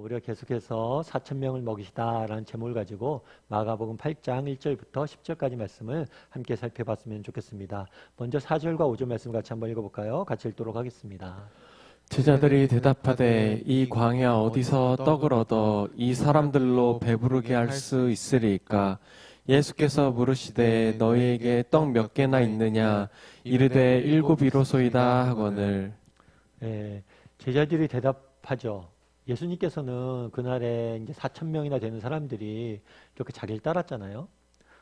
우리가 계속해서 4,000명을 먹이시다라는 제목을 가지고 마가복음 8장 1절부터 10절까지 말씀을 함께 살펴봤으면 좋겠습니다. 먼저 4절과 5절 말씀 같이 한번 읽어볼까요? 같이 읽도록 하겠습니다. 제자들이 대답하되 이 광야 어디서 떡을 얻어 이 사람들로 배부르게 할 수 있으리까? 예수께서 물으시되 너희에게 떡 몇 개나 있느냐? 이르되 7이로소이다 하거늘. 제자들이 대답하죠. 예수님께서는 그날에 이제 4,000명이나 되는 사람들이 이렇게 자기를 따랐잖아요.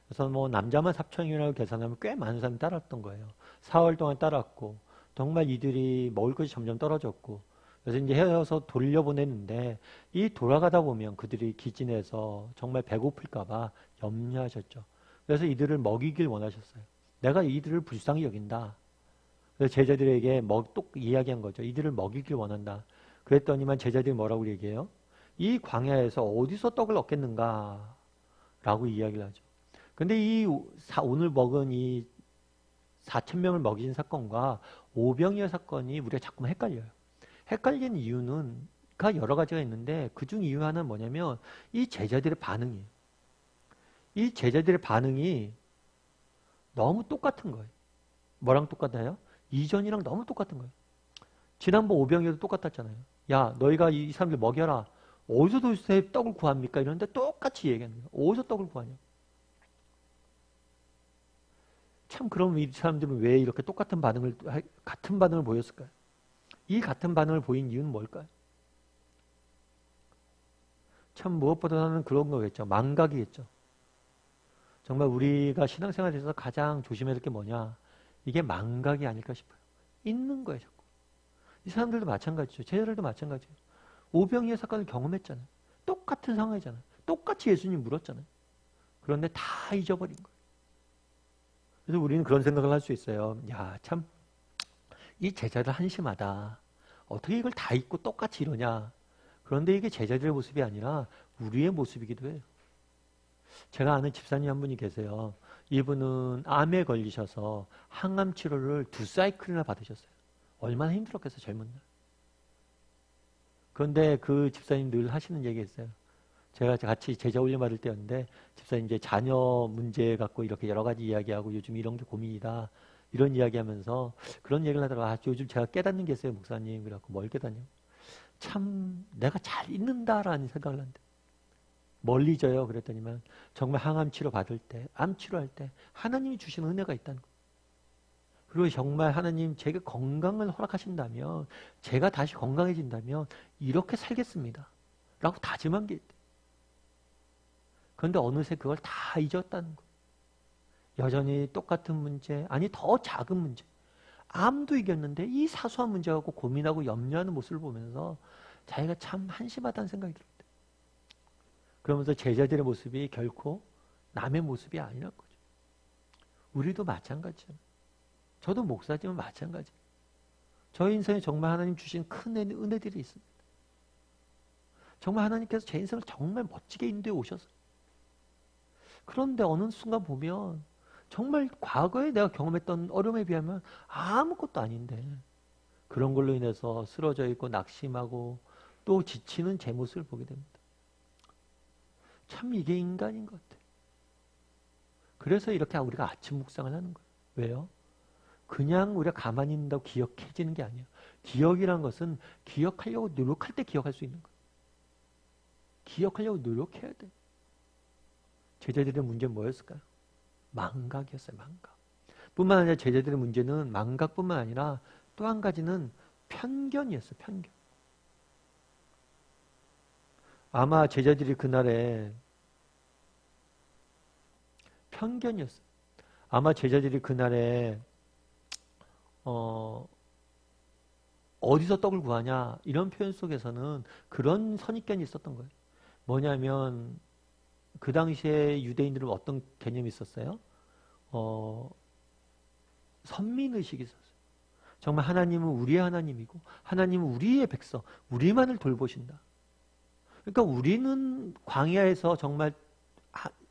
그래서 뭐 남자만 4,000명이라고 계산하면 꽤 많은 사람이 따랐던 거예요. 4월 동안 따랐고 정말 이들이 먹을 것이 점점 떨어졌고 그래서 이제 헤어서 돌려보냈는데 이 돌아가다 보면 그들이 기진해서 정말 배고플까봐 염려하셨죠. 그래서 이들을 먹이길 원하셨어요. 내가 이들을 불쌍히 여긴다. 그래서 제자들에게 또 이야기한 거죠. 이들을 먹이길 원한다. 그랬더니만 제자들이 뭐라고 얘기해요? 이 광야에서 어디서 떡을 얻겠는가? 라고 이야기를 하죠. 근데 오늘 먹은 이 4,000명을 먹인 사건과 오병이어 사건이 우리가 자꾸만 헷갈려요. 헷갈리는 이유는 여러 가지가 있는데 그중 이유 하나는 뭐냐면 이 제자들의 반응이에요. 이 제자들의 반응이 너무 똑같은 거예요. 뭐랑 똑같아요? 이전이랑 너무 똑같은 거예요. 지난번 오병이어도 똑같았잖아요. 야, 너희가 이 사람들 먹여라. 어디서 도대체 떡을 구합니까? 이러는데 똑같이 얘기하는 거예요. 어디서 떡을 구하냐? 참, 그럼 이 사람들은 왜 이렇게 같은 반응을 보였을까요? 이 같은 반응을 보인 이유는 뭘까요? 참, 무엇보다는 그런 거겠죠. 망각이겠죠. 정말 우리가 신앙생활에서 가장 조심해야 될 게 뭐냐? 이게 망각이 아닐까 싶어요. 있는 거예요, 자꾸. 이 사람들도 마찬가지죠. 제자들도 마찬가지예요. 오병이어 사건을 경험했잖아요. 똑같은 상황이잖아요. 똑같이 예수님 물었잖아요. 그런데 다 잊어버린 거예요. 그래서 우리는 그런 생각을 할 수 있어요. 야, 참, 이 제자들 한심하다. 어떻게 이걸 다 잊고 똑같이 이러냐. 그런데 이게 제자들의 모습이 아니라 우리의 모습이기도 해요. 제가 아는 집사님 한 분이 계세요. 이분은 암에 걸리셔서 항암 치료를 2사이클이나 받으셨어요. 얼마나 힘들었겠어요, 젊은 날. 그런데 그 집사님 늘 하시는 얘기가 있어요. 제가 같이 제자 훈련 받을 때였는데 집사님 이제 자녀 문제 갖고 이렇게 여러 가지 이야기하고 요즘 이런 게 고민이다. 이런 이야기하면서 그런 얘기를 하다가 요즘 제가 깨닫는 게 있어요, 목사님. 그래갖고 뭘 깨닫냐? 참 내가 잘 있는다라는 생각을 한대. 멀리 져요. 그랬더니만 정말 항암 치료 받을 때, 암 치료할 때 하나님이 주시는 은혜가 있다는 거예요. 그리고 정말 하나님 제게 건강을 허락하신다면, 제가 다시 건강해진다면 이렇게 살겠습니다. 라고 다짐한 게 있대요. 그런데 어느새 그걸 다 잊었다는 거예요. 여전히 똑같은 문제, 아니 더 작은 문제. 암도 이겼는데 이 사소한 문제 갖고 고민하고 염려하는 모습을 보면서 자기가 참 한심하다는 생각이 들었대요. 그러면서 제자들의 모습이 결코 남의 모습이 아니란 거죠. 우리도 마찬가지잖아요. 저도 목사지만 마찬가지예요. 저희 인생에 정말 하나님 주신 큰 은혜들이 있습니다. 정말 하나님께서 제 인생을 정말 멋지게 인도해 오셨어요. 그런데 어느 순간 보면 정말 과거에 내가 경험했던 어려움에 비하면 아무것도 아닌데 그런 걸로 인해서 쓰러져 있고 낙심하고 또 지치는 제 모습을 보게 됩니다. 참 이게 인간인 것 같아요. 그래서 이렇게 우리가 아침 묵상을 하는 거예요. 왜요? 그냥 우리가 가만히 있는다고 기억해지는 게 아니에요. 기억이란 것은 기억하려고 노력할 때 기억할 수 있는 거예요. 기억하려고 노력해야 돼요. 제자들의 문제는 뭐였을까요? 망각이었어요. 망각. 뿐만 아니라 제자들의 문제는 망각뿐만 아니라 또 한 가지는 편견이었어요. 편견. 아마 제자들이 그날에 편견이었어요. 아마 제자들이 그날에 어디서 떡을 구하냐 이런 표현 속에서는 그런 선입견이 있었던 거예요. 뭐냐면 그 당시에 유대인들은 어떤 개념이 있었어요? 선민의식이 있었어요. 정말 하나님은 우리의 하나님이고 하나님은 우리의 백성, 우리만을 돌보신다. 그러니까 우리는 광야에서 정말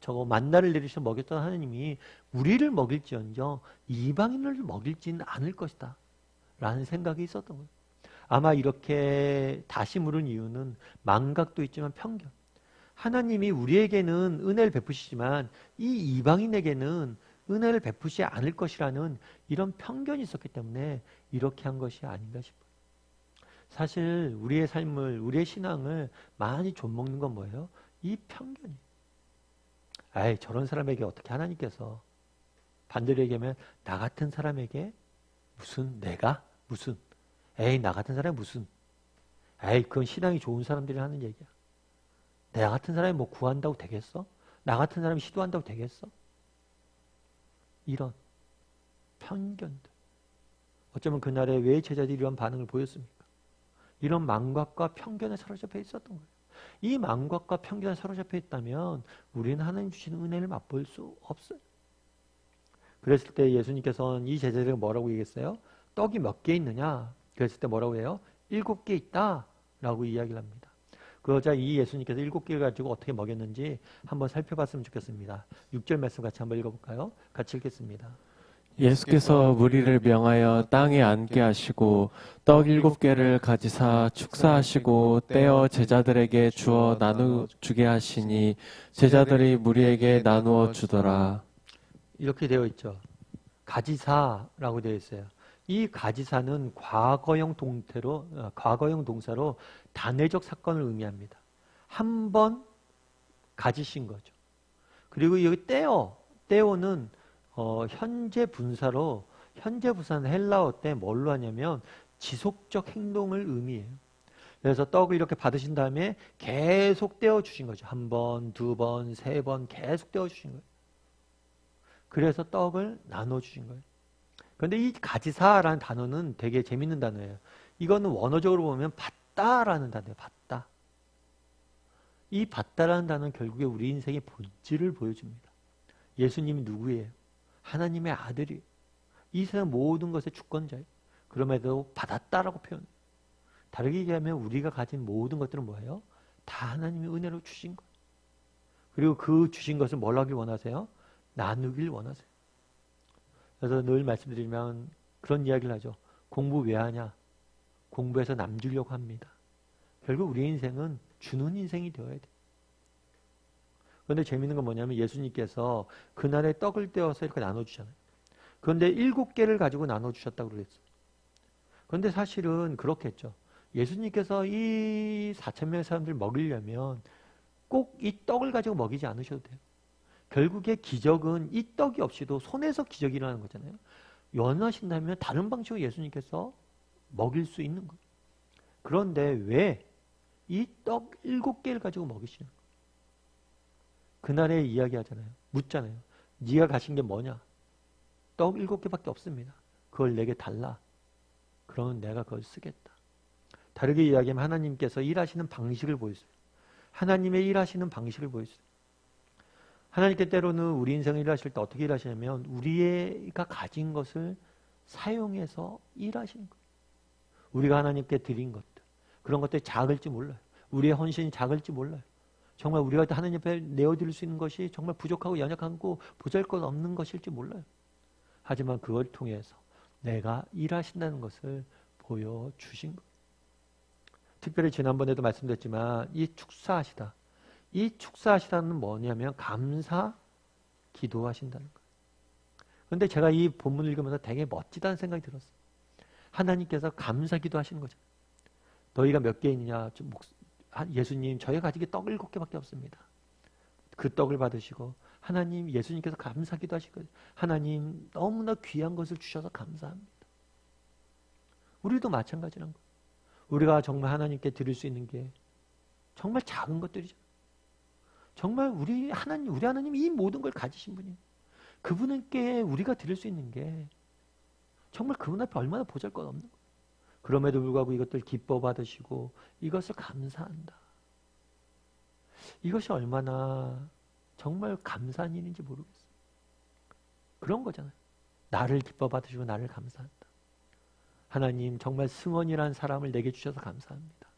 저거 만나를 내리셔 먹였던 하나님이 우리를 먹일지언정 이방인을 먹일지는 않을 것이다 라는 생각이 있었던 거예요. 아마 이렇게 다시 물은 이유는 망각도 있지만 편견. 하나님이 우리에게는 은혜를 베푸시지만 이 이방인에게는 은혜를 베푸시 않을 것이라는 이런 편견이 있었기 때문에 이렇게 한 것이 아닌가 싶어요. 사실 우리의 삶을, 우리의 신앙을 많이 좀먹는 건 뭐예요? 이 편견이. 아이, 저런 사람에게 어떻게 하나님께서, 반대로 얘기하면 나 같은 사람에게 무슨, 내가 무슨, 에이, 나 같은 사람이 무슨, 에이, 그건 신앙이 좋은 사람들이 하는 얘기야. 나 같은 사람이 뭐 구한다고 되겠어? 나 같은 사람이 시도한다고 되겠어? 이런 편견들. 어쩌면 그날에 왜 제자들이 이런 반응을 보였습니까? 이런 망각과 편견에 사로잡혀 있었던 거예요. 이 망각과 편견에 사로잡혀 있다면 우리는 하나님 주시는 은혜를 맛볼 수 없어요. 그랬을 때 예수님께서는 이 제자들에게 뭐라고 얘기했어요? 떡이 몇 개 있느냐? 그랬을 때 뭐라고 해요? 7개 있다 라고 이야기를 합니다. 그러자 이 예수님께서 7개를 가지고 어떻게 먹였는지 한번 살펴봤으면 좋겠습니다. 6절 말씀 같이 한번 읽어볼까요? 같이 읽겠습니다. 예수께서 무리를 명하여 땅에 앉게 하시고 떡 7개를 가지사 축사하시고 떼어 제자들에게 주어 나누게 하시니 제자들이 무리에게 나누어 주더라. 이렇게 되어 있죠. 가지사라고 되어 있어요. 이 가지사는 과거형 동사로 단회적 사건을 의미합니다. 한 번 가지신 거죠. 그리고 여기 떼어는 현재 분사로, 현재 분사는 헬라어 때 뭘로 하냐면 지속적 행동을 의미해요. 그래서 떡을 이렇게 받으신 다음에 계속 떼어 주신 거죠. 한 번, 두 번, 세 번 계속 떼어 주신 거예요. 그래서 떡을 나눠 주신 거예요. 그런데 이 가지사라는 단어는 되게 재밌는 단어예요. 이거는 원어적으로 보면 받다라는 단어예요. 받다. 이 받다라는 단어는 결국에 우리 인생의 본질을 보여줍니다. 예수님이 누구예요? 하나님의 아들이에요. 이 세상 모든 것의 주권자예요. 그럼에도 받았다라고 표현해요. 다르게 얘기하면 우리가 가진 모든 것들은 뭐예요? 다 하나님의 은혜로 주신 거예요. 그리고 그 주신 것을 뭘 하길 원하세요? 나누길 원하세요. 그래서 늘 말씀드리면 그런 이야기를 하죠. 공부 왜 하냐? 공부해서 남 주려고 합니다. 결국 우리 인생은 주는 인생이 되어야 돼요. 그런데 재밌는 건 뭐냐면 예수님께서 그날에 떡을 떼어서 이렇게 나눠주잖아요. 그런데 7개를 가지고 나눠주셨다고 그랬어요. 그런데 사실은 그렇겠죠. 예수님께서 이 4,000명의 사람들 먹이려면 꼭 이 떡을 가지고 먹이지 않으셔도 돼요. 결국에 기적은 이 떡이 없이도 손에서 기적이 일어나는 거잖아요. 원하신다면 다른 방식으로 예수님께서 먹일 수 있는 거예요. 그런데 왜 이 떡 7개를 가지고 먹이시는 거예요? 그날에 이야기하잖아요. 묻잖아요. 네가 가신 게 뭐냐? 떡 7개밖에 없습니다. 그걸 내게 달라. 그러면 내가 그걸 쓰겠다. 다르게 이야기하면 하나님께서 일하시는 방식을 보여주세요. 하나님의 일하시는 방식을 보여주세요. 하나님께 때로는 우리 인생을 일하실 때 어떻게 일하시냐면 우리가 가진 것을 사용해서 일하시는 거예요. 우리가 하나님께 드린 것들, 그런 것들이 작을지 몰라요. 우리의 헌신이 작을지 몰라요. 정말 우리가 하나님 앞에 내어드릴 수 있는 것이 정말 부족하고 연약하고 보잘것없는 것일지 몰라요. 하지만 그걸 통해서 내가 일하신다는 것을 보여주신 거예요. 특별히 지난번에도 말씀드렸지만 이 축사하시다. 이 축사하시다는 뭐냐면 감사 기도하신다는 거예요. 그런데 제가 이 본문을 읽으면서 되게 멋지다는 생각이 들었어요. 하나님께서 감사 기도하시는 거죠. 너희가 몇 개 있느냐? 예수님, 저희가 가진 게 떡 7개밖에 없습니다. 그 떡을 받으시고 하나님, 예수님께서 감사 기도하시고 하나님 너무나 귀한 것을 주셔서 감사합니다. 우리도 마찬가지란 거예요. 우리가 정말 하나님께 드릴 수 있는 게 정말 작은 것들이죠. 정말 우리 하나님이 이 모든 걸 가지신 분이에요. 그분께 우리가 드릴 수 있는 게 정말 그분 앞에 얼마나 보잘것없는 거예요. 그럼에도 불구하고 이것들 기뻐 받으시고 이것을 감사한다. 이것이 얼마나 정말 감사한 일인지 모르겠어요. 그런 거잖아요. 나를 기뻐 받으시고 나를 감사한다. 하나님 정말 승원이라는 사람을 내게 주셔서 감사합니다.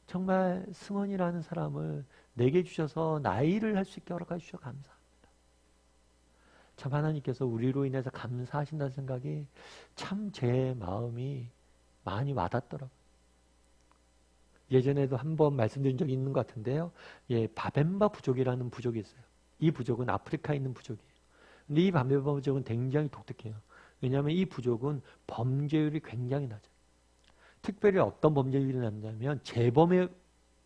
정말 승원이라는 사람을 내게 주셔서 나의 일을 할 수 있게 허락해 주셔서 감사합니다. 참 하나님께서 우리로 인해서 감사하신다는 생각이 참 제 마음이 많이 와닿더라고요. 예전에도 한번 말씀드린 적이 있는 것 같은데요. 예, 바벤바 부족이라는 부족이 있어요. 이 부족은 아프리카에 있는 부족이에요. 근데 이 바벤바 부족은 굉장히 독특해요. 왜냐하면 이 부족은 범죄율이 굉장히 낮아요. 특별히 어떤 범죄율이 낮냐면 재범의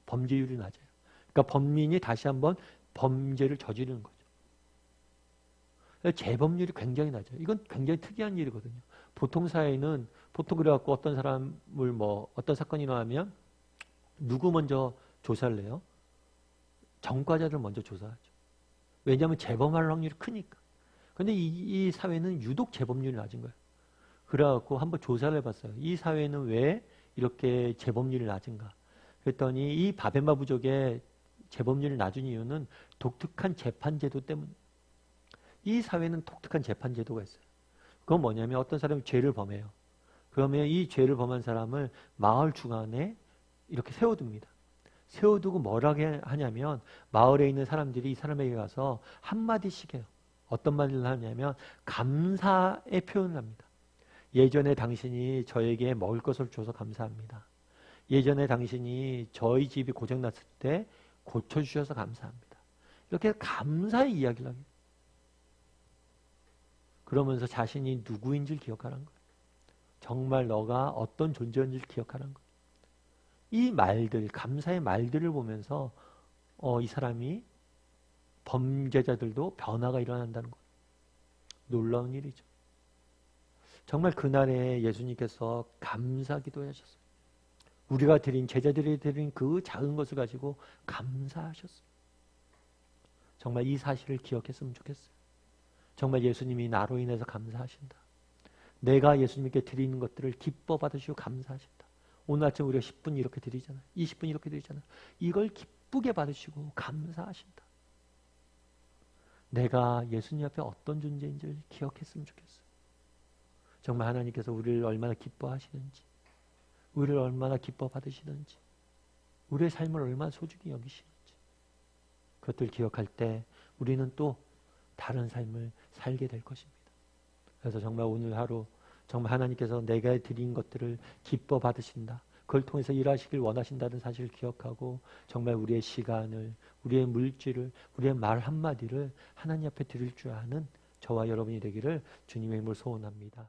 범죄율이 낮아요. 그러니까 범인이 다시 한번 범죄를 저지르는 거죠. 재범률이 굉장히 낮아요. 이건 굉장히 특이한 일이거든요. 보통 사회는 보통 그래갖고 어떤 사람을 어떤 사건이 일어나면 누구 먼저 조사를 해요? 전과자를 먼저 조사하죠. 왜냐하면 재범할 확률이 크니까. 근데 이 사회는 유독 재범률이 낮은 거예요. 그래갖고 한번 조사를 해봤어요. 이 사회는 왜 이렇게 재범률이 낮은가? 그랬더니 이 바벤바 부족의 재범률이 낮은 이유는 독특한 재판제도 때문. 이 사회는 독특한 재판제도가 있어요. 그건 뭐냐면 어떤 사람이 죄를 범해요. 그러면 이 죄를 범한 사람을 마을 중앙에 이렇게 세워둡니다. 세워두고 뭐라고 하냐면 마을에 있는 사람들이 이 사람에게 가서 한마디씩 해요. 어떤 말을 하냐면 감사의 표현을 합니다. 예전에 당신이 저에게 먹을 것을 줘서 감사합니다. 예전에 당신이 저희 집이 고장났을 때 고쳐주셔서 감사합니다. 이렇게 감사의 이야기를 합니다. 그러면서 자신이 누구인지를 기억하라는 거예요. 정말 너가 어떤 존재인지를 기억하라는 거예요. 이 말들, 감사의 말들을 보면서 이 사람이 범죄자들도 변화가 일어난다는 거예요. 놀라운 일이죠. 정말 그날에 예수님께서 감사기도 하셨어요. 우리가 드린 제자들이 드린 그 작은 것을 가지고 감사하셨어요. 정말 이 사실을 기억했으면 좋겠어요. 정말 예수님이 나로 인해서 감사하신다. 내가 예수님께 드리는 것들을 기뻐 받으시고 감사하신다. 오늘 아침 우리가 10분 이렇게 드리잖아요. 20분 이렇게 드리잖아요. 이걸 기쁘게 받으시고 감사하신다. 내가 예수님 앞에 어떤 존재인지를 기억했으면 좋겠어요. 정말 하나님께서 우리를 얼마나 기뻐하시는지, 우리를 얼마나 기뻐 받으시는지, 우리의 삶을 얼마나 소중히 여기시는지, 그것들 기억할 때 우리는 또 다른 삶을 살게 될 것입니다. 그래서 정말 오늘 하루 정말 하나님께서 내가 드린 것들을 기뻐 받으신다. 그걸 통해서 일하시길 원하신다는 사실을 기억하고 정말 우리의 시간을, 우리의 물질을, 우리의 말 한마디를 하나님 앞에 드릴 줄 아는 저와 여러분이 되기를 주님의 이름으로 소원합니다.